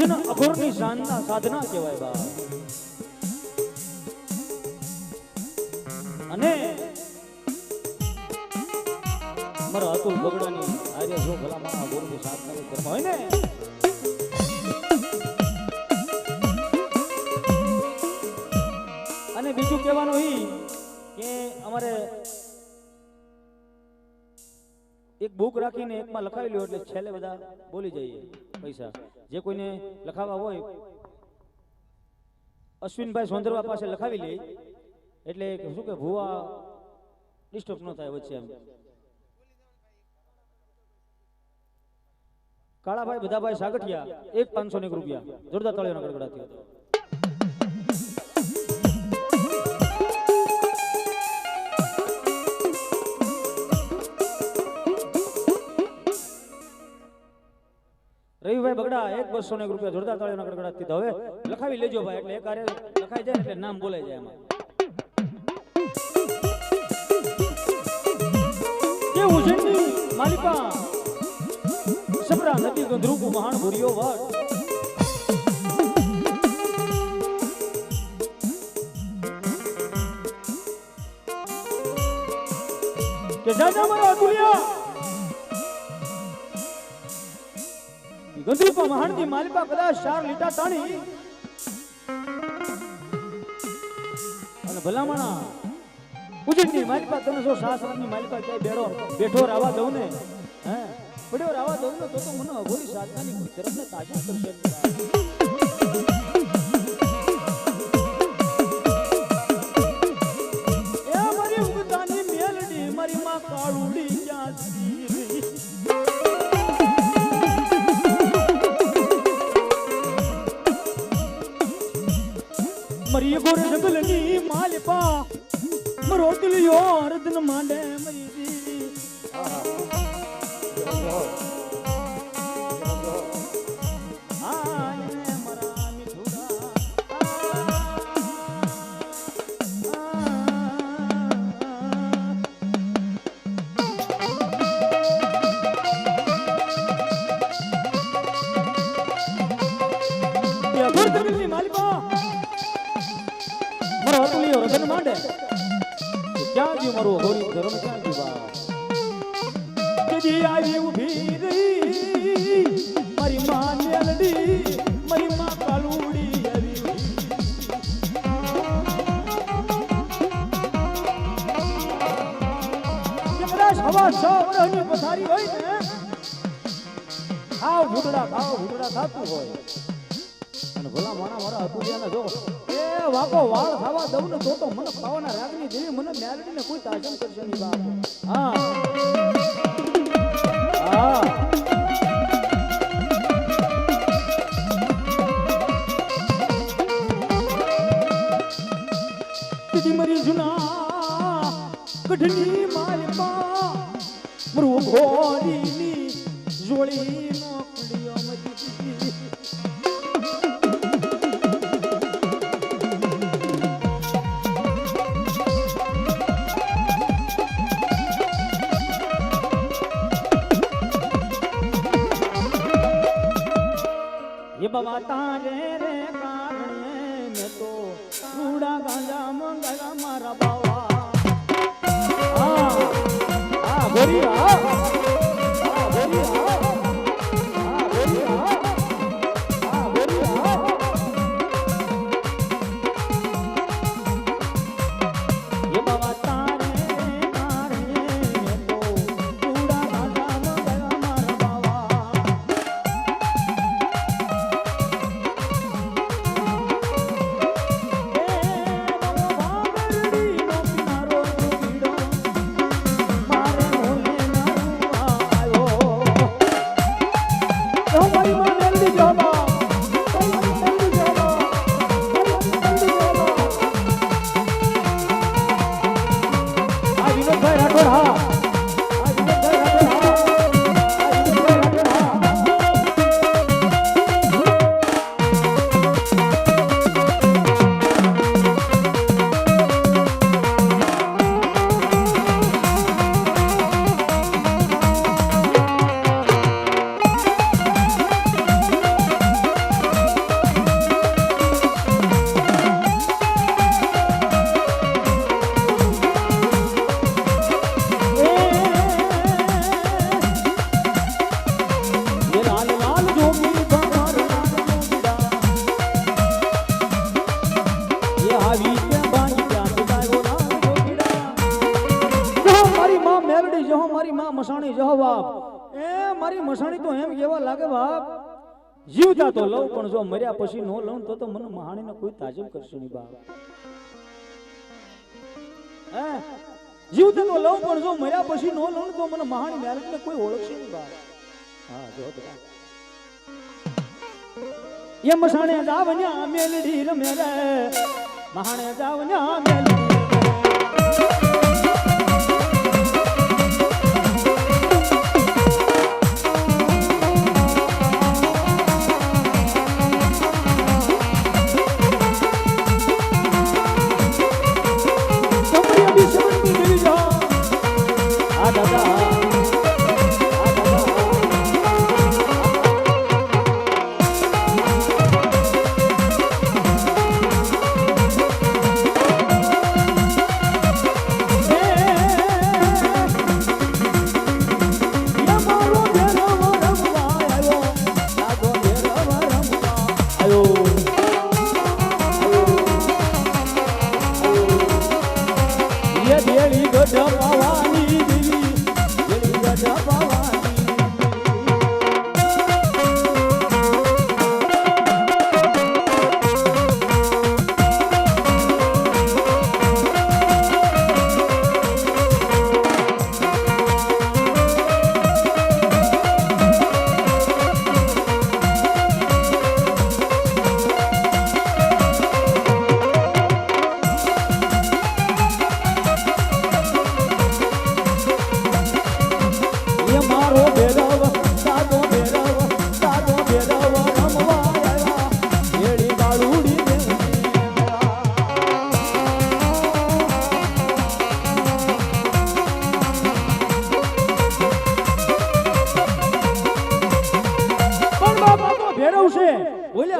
નિજન અઘોરની સાધના કહેવાય બા. અને મારા અતુલ બગડાની આજે જો ભલા મારા અઘોરની સાધના કરવા હોય ને અને બીજું કહેવાનું ઈ કે અમારે એક બુક રાખીને એકમાં લખાવી લ્યો એટલે છેલ્લે બધા બોલી જઈએ પૈસા. જે કોઈને લખાવા હોય અશ્વિનભાઈ સોંદરવા પાસે લખાવી લે એટલે શું કે ભુવા ડિસ્ટર્બ ન થાય વચ્ચે એમ. કાળાભાઈ બધાભાઈ સાગઠિયા 1,500 રૂપિયા જોરદાર તાળીઓના ગડગડાથી. રવિભાઈ બગડા 1,200 રૂપિયા જોરદાર તાળીઓના ગડગડાથી. હવે લખાવી લેજો ભાઈ એટલે એક આરે લખાઈ જાય એટલે નામ બોલાઈ જાય એમાં. કે ઉજ્જૈનની માલિકા સબરા નદી ગંધરૂપ મહાન ભૂરિયો વટ કે જાજા મારા અતુલિયા ગંધરૂપ મહાન ની માલિકા કદાચ 4 લીટા તાણી અને ભલામણા ઉજ્જૈનની માલિકા તમે જો શાસ્ત્રની માલિકા ક્યાંય બેઠો રાવા દઉં ને હે પડ્યો રાવા દઉં ને તો મને અઘોરી સાધનાની કોઈ તરફને તાજા કરશે. એ મારી ઉગતાની મેલડી મારી માં કાળુડી ક્યાં મરી ગોર જંગલની માલિપા મરો દિલિયો રદન માંડે મરી દી. ક્યાં ગયું મારું અઘોરી ધર્મ ક્યાં ગયું બા. કે આવી ઉભી રહી મારી માં મેલડી મારી માં કાલુડી આવી કે કદાચ હવા 100 વર્ષની પથારી હોય ને ખાવ ભૂતડા ખાતું હોય અને ભલા મારા અતુલિયાને જો વાકો વાળ ખાવા દઉં ને તો મને પાવાના રાગની જેવી મને મેલડીને કોઈ તાજમ કરશે નહીં બાપ. હા હા દીદી મરી જુના કઢની માલપા મરુ ઘોડીની જોડી નોકડીઓ મરી बाबा तारे रे कारणे में तो रूड़ा गांजा मंगला मारा बावा. बोरी મારી મસાણી તો એમ કેવા લાગે બાપ જીવતા તો લઉં પણ જો મર્યા પછી નો લઉં તો મને મહાણીને કોઈ તાજીબ કરશે નહીં બાપ હે જીવતા તો લઉં પણ જો મર્યા પછી નો લઉં તો મને મહાણી મેલને કોઈ ઓળખશે નહીં બાપ હા જો એ મસાણે જાવન્યા મેલડી રમે રે મહાણે જાવન્યા મેલડી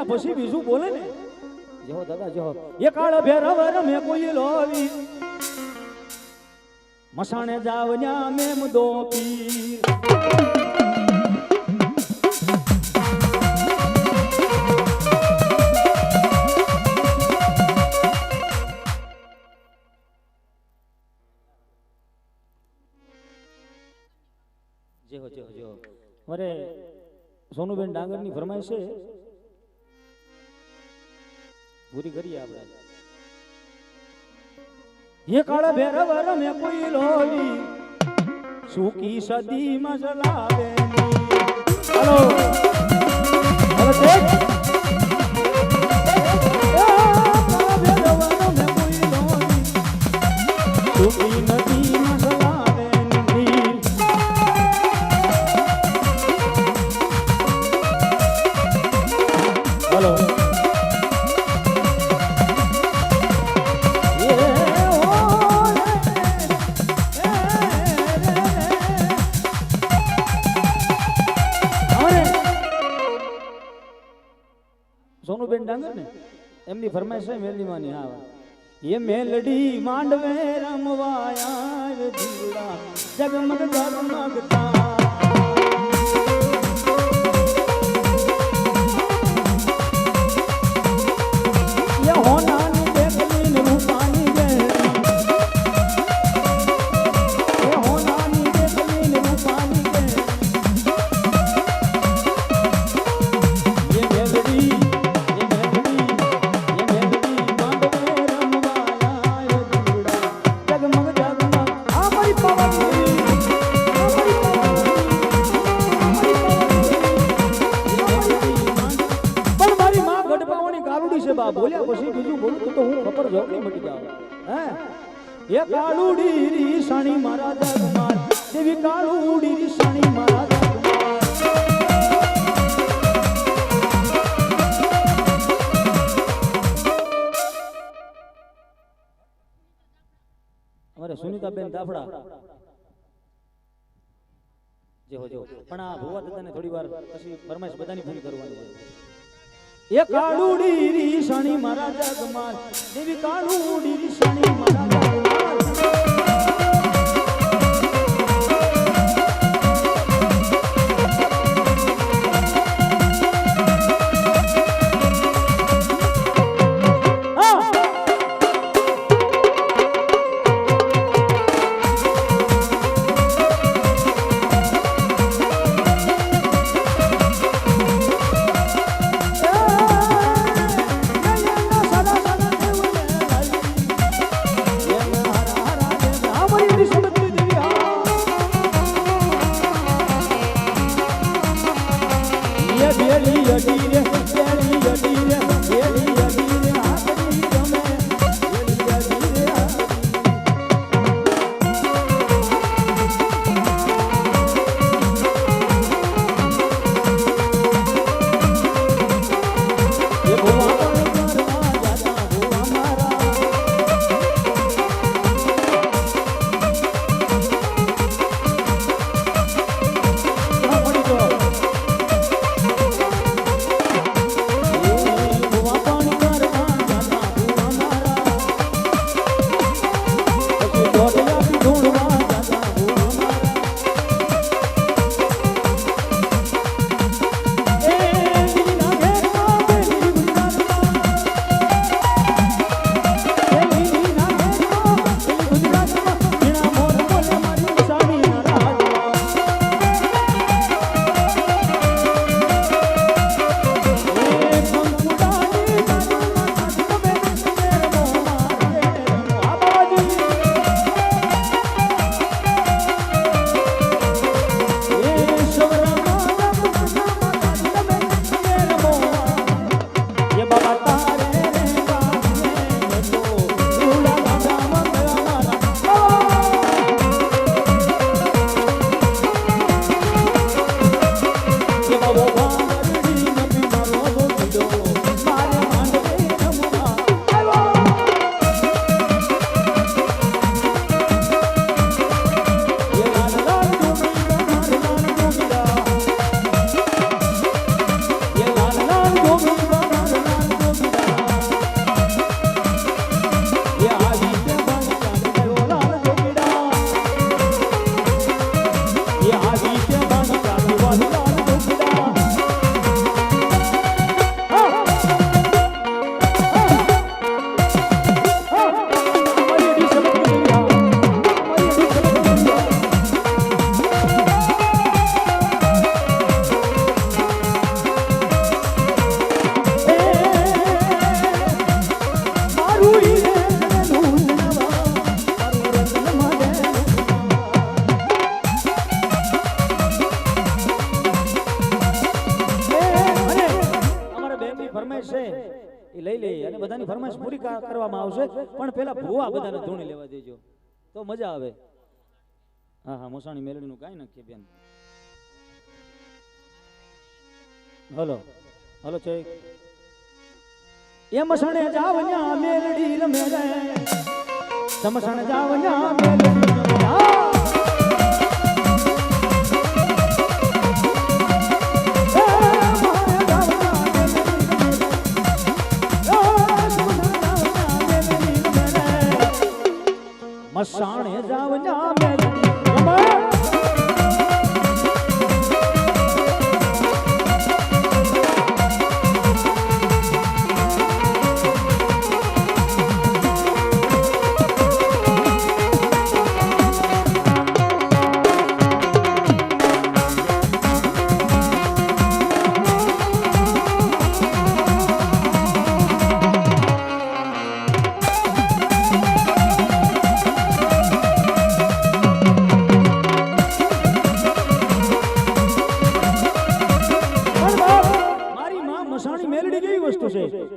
પછી બીજું બોલે ને જો દાદા જો એ કાળ ભેરવ રમે કોઈ લોવી મસાણે જાવન્યા મેમ દો પીર જો અરે સોનુબેન ડાંગરની ફરમાઈશ છે પૂરી કરીએ આપણે ये काला भैरव रमे कोई लोली सूकी सदी मजलावे हेलो हेलो देख काला भैरव रमे कोई लोली सूकी नदी मजलावे हेलो સોનુબેન ડાંગર ને એમની ફરમાઈશ છે મેલડી માની હા ये मेलडी मांडवे रमवाया जीवड़ा जगमग जगमगता ये होनानी देखली रूपानी गहरी ये होनानी देखली रूपानी गहरी ये मेलडी बोलिया પછી બીજું બોલું તો હું ખબર જોગણી મટી જાવ હે એ કાળુડી રી સાણી મારા દરબાર દેવી કાળુડી રી સાણી મારા દરબાર અમારે સુનીતાબેન દાફડા જે હો જો પણ આ ભુવા દાદાને થોડીવાર પછી ફરમાઈશ બધાની પૂરી કરવાની છે એ કાળુડી રી સાણી મારા જગમાર દેવી કાળુડી રી સાણી મારા જગમાર એ બેડી અડી રે બેડી અડી રે બેડી અડી રે આકડી ગમે બેડી અડી રે એ ભોવા લઈ લે અને બધાની ફરમાઈશ પૂરી કરવામાં આવશે પણ પેલા ભૂવા બધાને ધૂણી લેવા દેજો તો મજા આવે હા હા મોસાણી મેલડીનું કાઈ નક્કી બેન હલો હલો છે એ મસાણે જાવન્યા મેલડી રમે રે સમસાણે જાવન્યા મેલડી રમે મસાણે જાવન્યા મેલડી રમે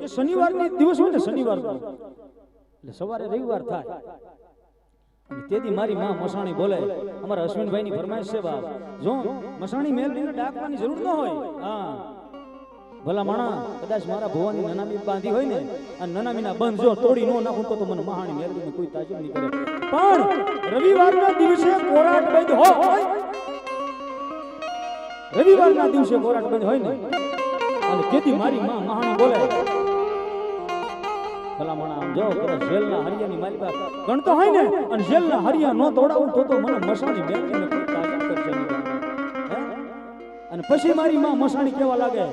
શનિવારની દિવસ હોય ને શનિવારનો એટલે સવારે રવિવાર થાય અને તેથી મારી માં મસાણી બોલે અમારા અશ્વિનભાઈની ફરમાઈશ છે બાપ જો મસાણી મેલડીને ડાકવાની જરૂર ન હોય હા ભલા માણા કદાચ મારા ભુવાની નનામી બાંધી હોય ને અને નનામીના બંધ જો તોડી ન નાખું તો મને મહાણી મેલડીને કોઈ તાજબ નહીં કરે પણ રવિવારના દિવસે કોરાટ બંધ હોય રવિવારના દિવસે કોરાટ બંધ હોય ને અને તેથી મારી માં મહાણી બોલે ભલામણ આમ જો કદાચ જેલના હરિયાની મારી પાસે ગણતો હોય ને અને જેલના હરિયા નો તોડાવું તો મને મસાણી મેલડીને કોઈ તાજબ કરશે નહીં અને પછી મારી માં મસાણી કેવા લાગે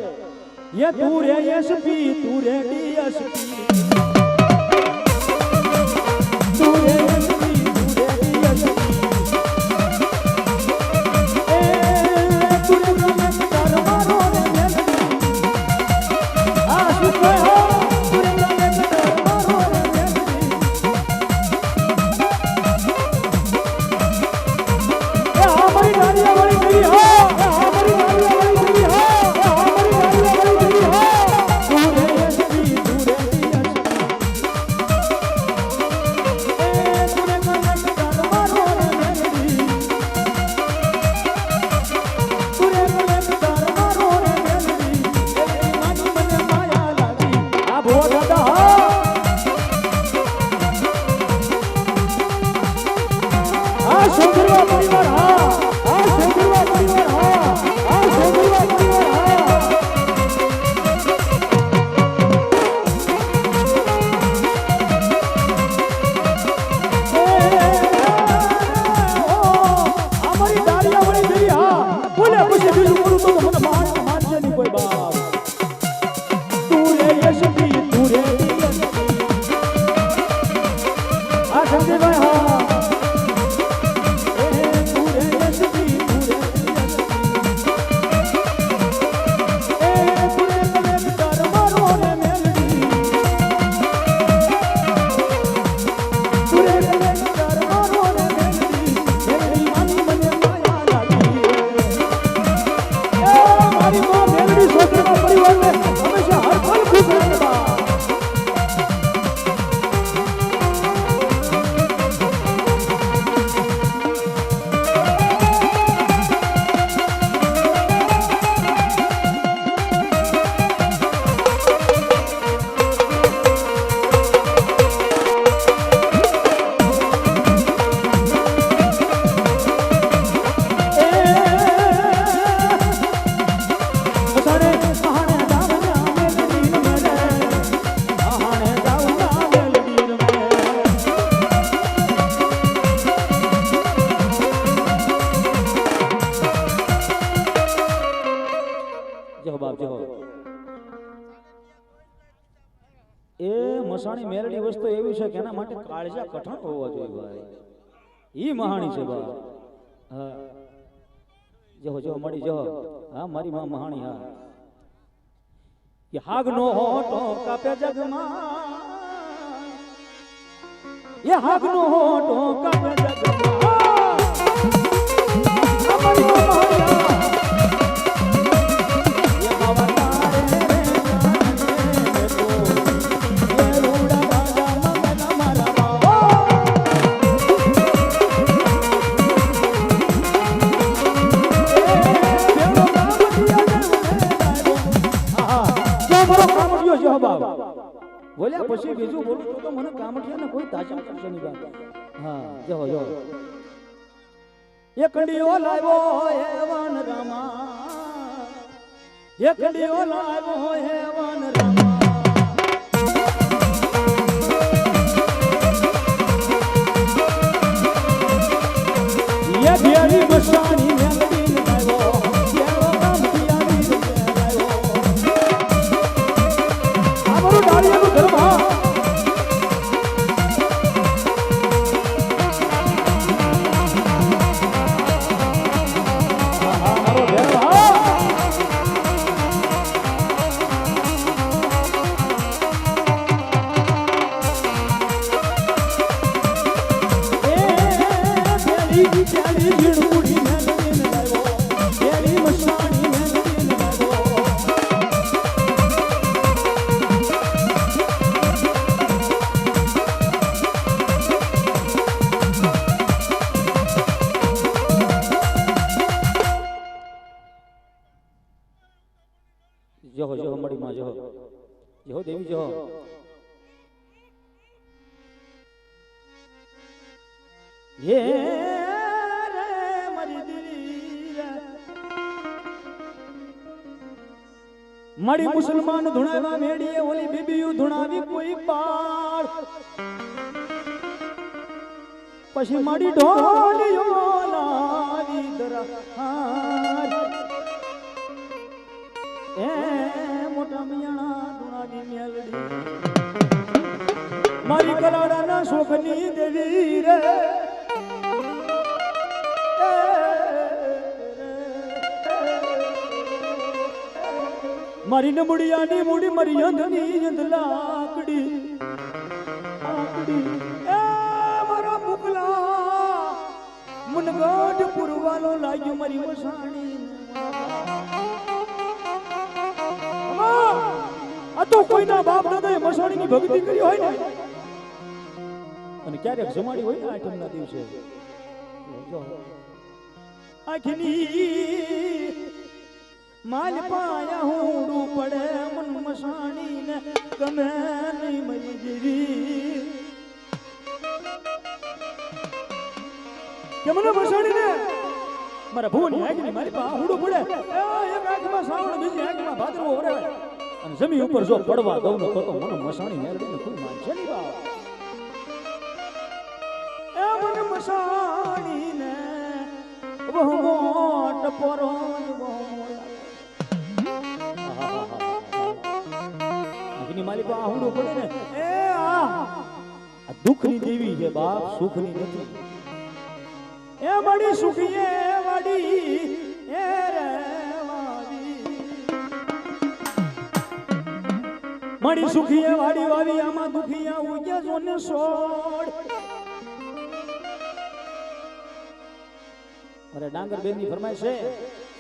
ये तू रे एसपी तू रे डीएसपी तू रे एसपी तू रे डीएसपी ए तू रे कर मारो रे मेलडी आ सुखे हो तू रे कर मारो रे मेलडी ए हमारी नारिया वाली गई हो हमारी नारिया वाली गई हो તો મને માનશે નહીં કોઈ બાપ તું રે યશવી તું રે આ સંજયભાઈ હા તું રે યશવી તું રે તું રે કલેક્ટર મારો ને મેલડી તું રે કલેક્ટર મારો ને મેલડી મેલડી માની મને માયા લાગી મારી માં મેલડી છોકરાના પરિવારને હંમેશા હર પલ ખુશ રાખવા મસાણી મેલડી વસ્તુ એવી છે કે એના માટે કાળજા કઠણ હોવા જોઈએ ભાઈ ઈ મહાણી છે બા હા જો મળી જો હા મારી માં મહાણી હા કે હાગનો હોટો કાપે જગમાં એ હાગનો હોટો કાપે જગમાં અમારી માં મહાણી બોલ્યા પછી બીજું બોલું તો મને કામઠિયાને કોઈ તાજા કરશે નહીં બાપ હા જો એક ડીઓ લાવ્યો હેવન રામા એક ડીઓ લાવ્યો હેવન રામા એ ભેરી મસાણી મેલડી લાવ્યો કેવો કામઠિયાની લાવ્યો આ મારું ડાળિયાનું ધર્મ હા જો મળી માં જો દેવી જો ये रे मरी दिल मड़ी मुसलमान धुणावा मेड़िए ओली बीबीयू धुणावी कोई पाड़ पछी मड़ी ढोलियो लावी दरहार ए मोटा मियाणा धुणावी मेलडी मारी कलाड़ा ना शोभनी देवी रे मारी नमुड़ियानी मुड़ी मरी अंधनी अंध लाकड़ी ए मारा मुकला मुनगाट पुरवालो लायो मरी मसाणी आ तो कोईना बाप दादाए મસાણી ની ભક્તિ કરી હોય ને અને ક્યારેક જમાડી હોય ને આઠમના દિવસે આખની માલ પાયા હુંડું પડે મન મસાણી ને ગમે નહીં મરી જેવી કે મને મસાણી ને મારા ભૂની આખની મારી પા હુંડું પડે એક આંખમાં શ્રાવણ બીજી આંખમાં ભાદરવો ઓરે અને જમીન ઉપર જો પડવા દઉં ને તો મને મસાણી મેળવીને કોઈ માનશે નહીં બાપ એ મને મસાણી ને બહુ મોટ પરો બહુ મોટા માલિક આહુડું પડે ને એ આ દુઃખની દેવી છે બાપ, સુખની નથી. એ મારી સુખીએ વાડી એ રે વાડી, મારી સુખીએ વાડી વાવી આમાં દુખિયા ઉગે જોને સોડ. અરે ડાંગર બેન ની ફરમાઈશ છે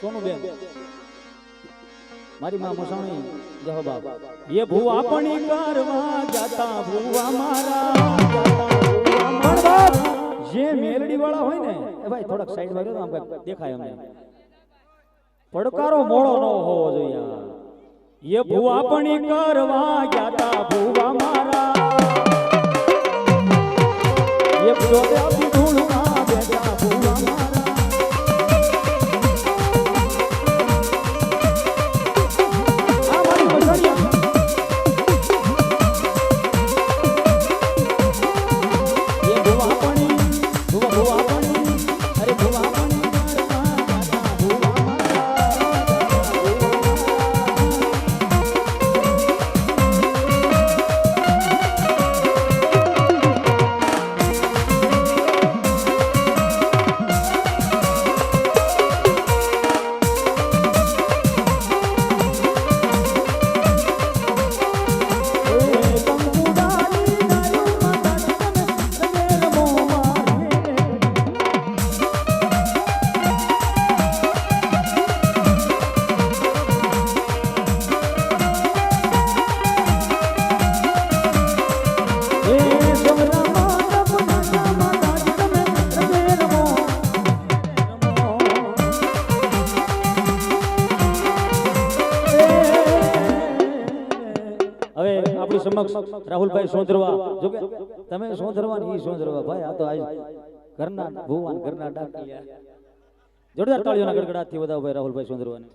સોનુ બેન, મારી માં મસાણી જહો બાપ. ये ભુવા પણી કરવા જાતા ભુવા મારા જે મેલડી વાળા હોય ને એ ભાઈ થોડાક સાઈડ માં રહ્યો આમ દેખાય અમને. પડકારો મોળો ન હોવો જોઈએ. ये ભુવા પણી કરવા જાતા ભુવા મારા, ये જોડે આપી ધૂળમાં બેઠા ભુવા મારા. સમક્ષ રાહુલભાઈ સોંદરવા, જો કે તમે સોંદરવા ને ઈ સોંદરવા ભાઈ, આ તો આજ ઘરના ભુવાન ઘરના ડાકિયા. જોરદાર તાળીઓના ગડગડાટથી વધાવો ભાઈ રાહુલભાઈ સોંદરવાને.